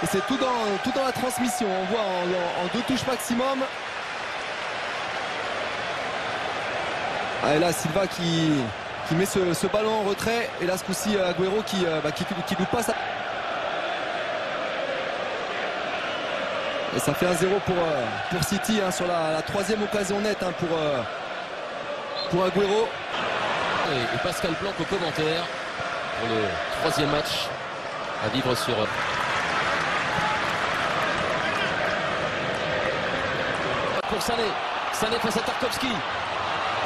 Et c'est tout dans la transmission. On voit en 2 touches maximum. Et là, Silva qui met ce ballon en retrait. Et là, ce coup-ci, Agüero qui loupe pas ça. Et ça fait 1-0 pour City hein, sur la 3e occasion nette hein, pour Agüero. Et Pascal Blanc au commentaire pour le 3e match à vivre sur... Pour Sané face à Tarkowski.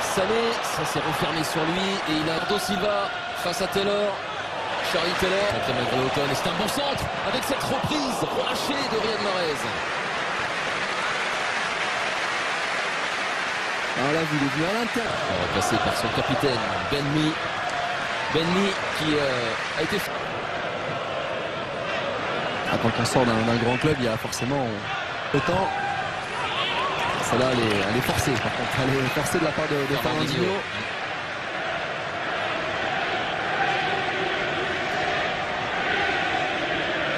Sané, ça s'est refermé sur lui et il a Bernardo Silva face à Taylor. Charlie Taylor, contre malgré l'automne, et c'est un bon centre avec cette reprise relâchée de Riyad Mahrez. Alors là, vous l'avez vu à l'intérieur. Remplacé par son capitaine, Benmi. Benmi qui a été... Quand on sort d'un grand club, il y a forcément autant. Celle-là, elle est forcée, par contre. Elle est forcée de la part de Fernandinho.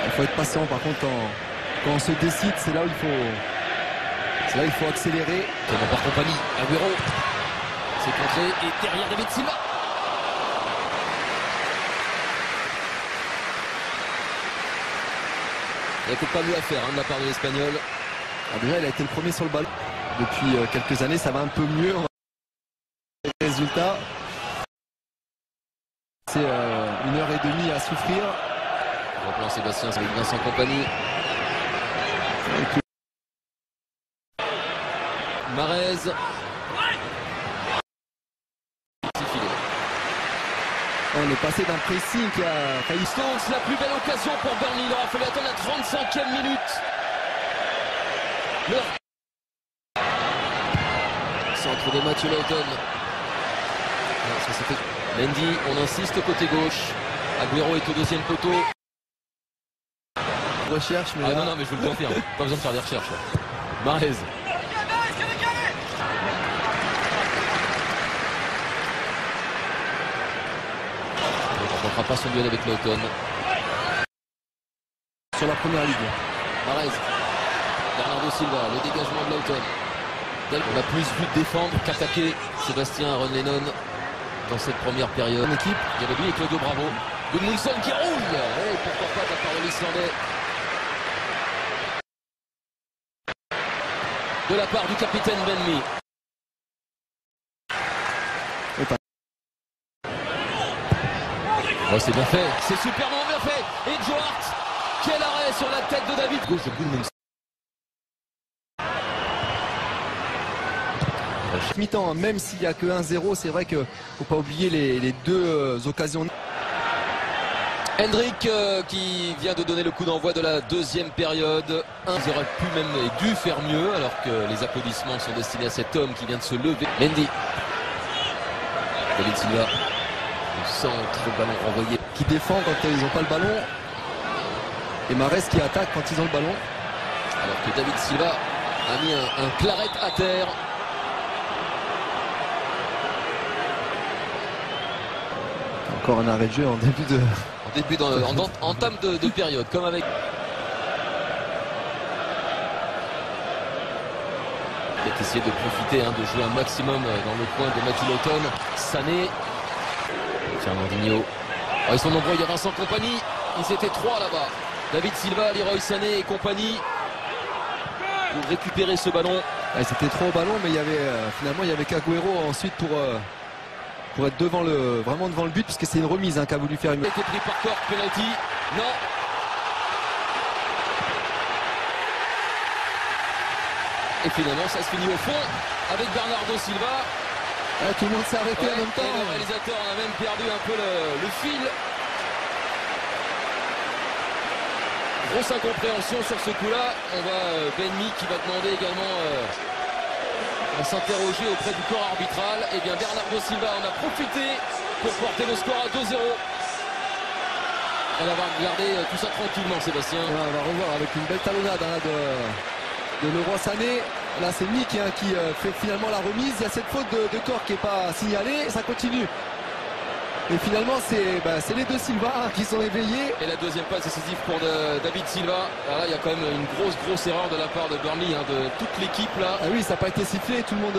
Il faut être patient, par contre, quand on se décide, c'est là où il faut accélérer. Tellement par compagnie, Agüero. C'est contré et derrière David Silva. Il n'y a peut-être pas mieux à faire hein, de la part de l'Espagnol. Déjà, il a été le premier sur le ballon. Depuis quelques années, ça va un peu mieux. Les résultats. C'est 1h30 à souffrir. Replan Sébastien avec Vincent Kompany. Mahrez. On est passé d'un pressing qui a failli... Stones, la plus belle occasion pour Burnley. Il aura fallu attendre la 35e minute. Centre de Mathieu Lawton. Mendy, on insiste côté gauche. Agüero est au 2e poteau. Recherche, mais non, mais je vous le confirme. Pas besoin de faire des recherches. Mahrez. On ne fera pas son duel avec Lawton. Sur la première ligue. Mahrez. Bernardo Silva, le dégagement de Lawton. On a plus vu défendre qu'attaquer Sébastien Aaron Lennon dans cette première période. Équipe. Il y avait lui et Claudio Bravo. Gudmundsson qui roule. Et pourquoi pas de la part de l'Islandais. De la part du capitaine Benmi. Oh, c'est bien fait. C'est superment bien fait. Et Joe Hart. Quel arrêt sur la tête de David. Gauche de Gudmundsson. Mi-temps, même s'il n'y a que 1-0, c'est vrai qu'il ne faut pas oublier les 2 occasions. Hendrick qui vient de donner le coup d'envoi de la 2e période. Ils auraient pu même et dû faire mieux alors que les applaudissements sont destinés à cet homme qui vient de se lever. Mendy. David Silva. Le centre, ballon renvoyé. Qui défend quand ils n'ont pas le ballon. Et Mahrez qui attaque quand ils ont le ballon. Alors que David Silva a mis un claret à terre. Encore un arrêt de jeu en début de... En entame de période, comme avec... Il a essayé de profiter, de jouer un maximum dans le coin de Mathieu Lawton. Sané. Fernandinho. Oh, ils sont nombreux, il y a Vincent Kompany. Ils étaient 3 là-bas. David Silva, Leroy Sané et compagnie. Pour récupérer ce ballon. Ouais, c'était 3 au ballon, mais il y avait finalement il y avait qu'Agüero ensuite pour être vraiment devant le but, puisque c'est une remise qu'a voulu faire. Il a été pris par Cork, penalty. Non. Et finalement, ça se finit au fond avec Bernardo Silva. Ouais, tout le monde s'est arrêté en même temps. Et le réalisateur a même perdu un peu le fil. Grosse incompréhension sur ce coup-là. On va Benmi qui va demander également à s'interroger auprès du corps arbitral. Et bien Bernardo Silva en a profité pour porter le score à 2-0. On va regarder tout ça tranquillement, Sébastien. Ouais, on va revoir avec une belle talonnade de Leroy Sané. Là c'est Mick qui fait finalement la remise. Il y a cette faute de corps qui n'est pas signalée. Ça continue. Et finalement, c'est les deux Silva qui sont éveillés. Et la deuxième passe décisive pour David Silva. Alors là, il y a quand même une grosse erreur de la part de Burnley, hein, de toute l'équipe là. Ah oui, ça n'a pas été sifflé. Tout le monde.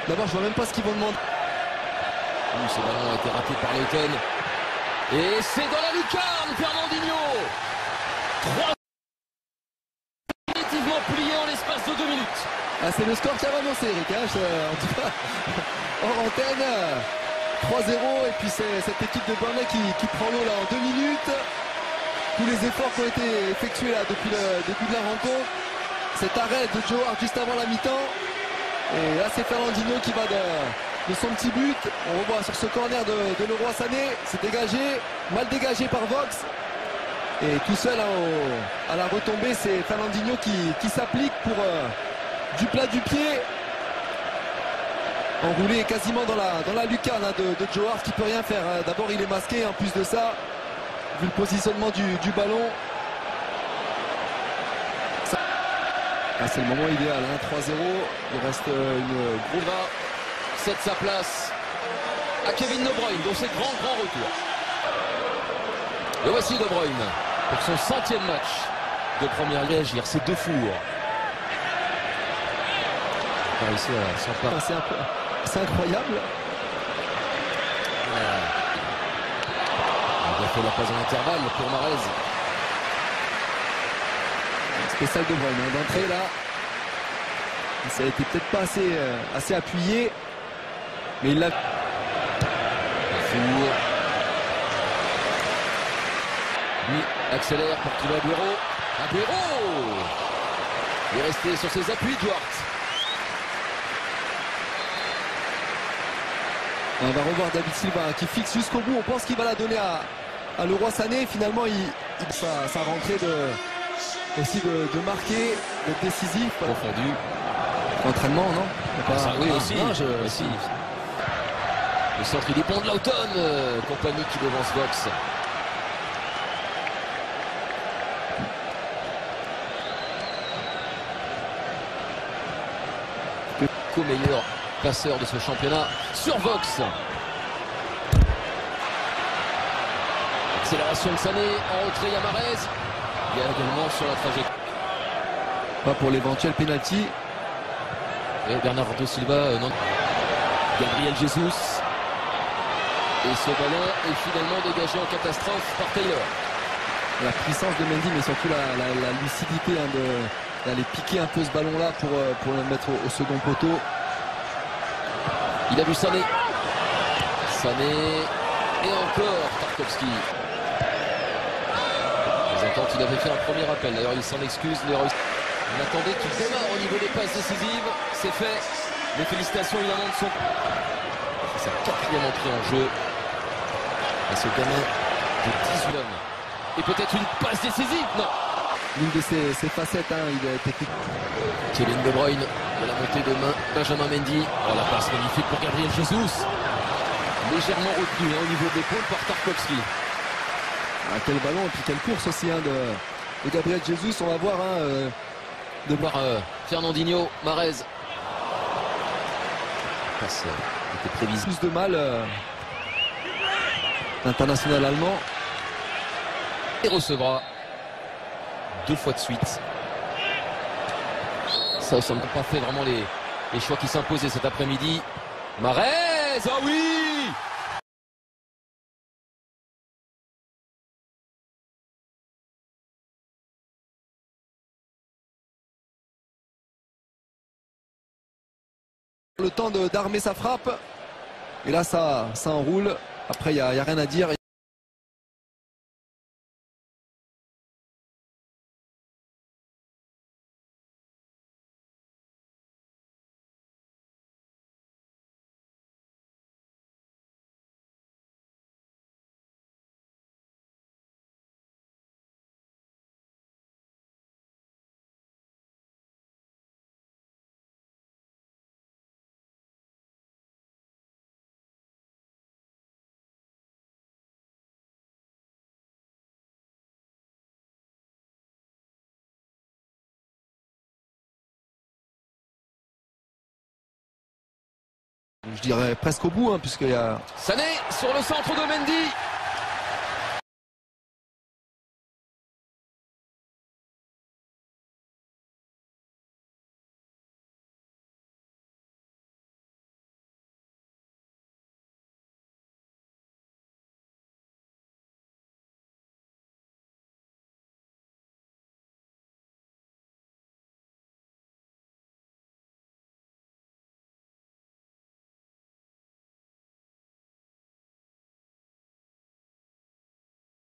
D'abord, je vois même pas ce qu'ils vont demander. Oui, ce ballon a été raté par Lawton. Et c'est dans la lucarne, Fernandinho. 3 définitivement plié en l'espace de 2 minutes. Ah, c'est le score qui a annoncé, Eric. Hein, en tout cas, hors antenne. 3-0 et puis c'est cette équipe de Burnley qui prend l'eau là en 2 minutes. Tous les efforts qui ont été effectués là depuis le début de la rencontre. Cet arrêt de Joe Hart juste avant la mi-temps. Et là c'est Fernandinho qui va de son petit but. On revoit sur ce corner de Leroy Sané. C'est dégagé, mal dégagé par Vox. Et tout seul hein, à la retombée, c'est Fernandinho qui s'applique pour du plat du pied. Enroulé quasiment dans la lucarne hein, de Joe Hart qui peut rien faire. Hein. D'abord il est masqué, en plus de ça, vu le positionnement du ballon. C'est le moment idéal, hein, 3-0. Il reste une grosse. Cède sa place à Kevin De Bruyne dans ses grands retours. Le voici De Bruyne pour son 100e match de première ligue. C'est 2 fours. Il a réussi à s'emparer. C'est incroyable. Il a fait la passe en intervalle pour Mahrez. Spécial De Bruyne hein, d'entrée là. Ça a été peut-être pas assez appuyé. Mais il l'a. Four. Lui accélère pour trouver Agüero. Agüero. Il est resté sur ses appuis, Duarte. On va revoir David Silva hein, qui fixe jusqu'au bout. On pense qu'il va la donner à Leroy Sané. Finalement, sa rentrée aussi de marquer, d'être décisif. Confondu. Entraînement, non Oui, aussi. Aussi. Le centre, il dépend de Lawton. Compagnie qui devance Vox. Co-meilleur passeur de ce championnat sur Vox. Accélération de Sané, en retrait il y a Mahrez. Il y a également sur la trajectoire. Pas pour l'éventuel penalty. Et Bernardo Silva, non. Gabriel Jesus. Et ce ballon est finalement dégagé en catastrophe par Taylor. La puissance de Mendy, mais surtout la lucidité hein, d'aller piquer un peu ce ballon-là pour le mettre au second poteau. Il a vu Sané. Sané. Et encore Tarkowski. Les attentes, il avait fait un premier appel. D'ailleurs, il s'en excuse. On attendait qu'il démarre au niveau des passes décisives. C'est fait. Les félicitations évidemment de son. C'est sa 4e entrée en jeu. Et ce gamin de 18 hommes. Et peut-être une passe décisive. Non. L'une de ses facettes, hein, il est technique. Kevin De Bruyne de la montée de main. Benjamin Mendy. Oh, la passe magnifique pour Gabriel Jesus. Légèrement retenu hein, au niveau de l'épaule par Tarkowski. Ah, quel ballon et puis quelle course aussi hein, de Gabriel Jesus. On va voir de voir Fernandinho, Mahrez. Passe était prévisible. Plus de mal l'international allemand. Et recevra 2 fois de suite. Ça n'a pas fait vraiment les choix qui s'imposaient cet après-midi. Mahrez, ah oui! Le temps d'armer sa frappe. Et là, ça enroule. Après, il n'y a rien à dire. Je dirais presque au bout, hein, puisqu'il y a... Sané sur le centre de Mendy.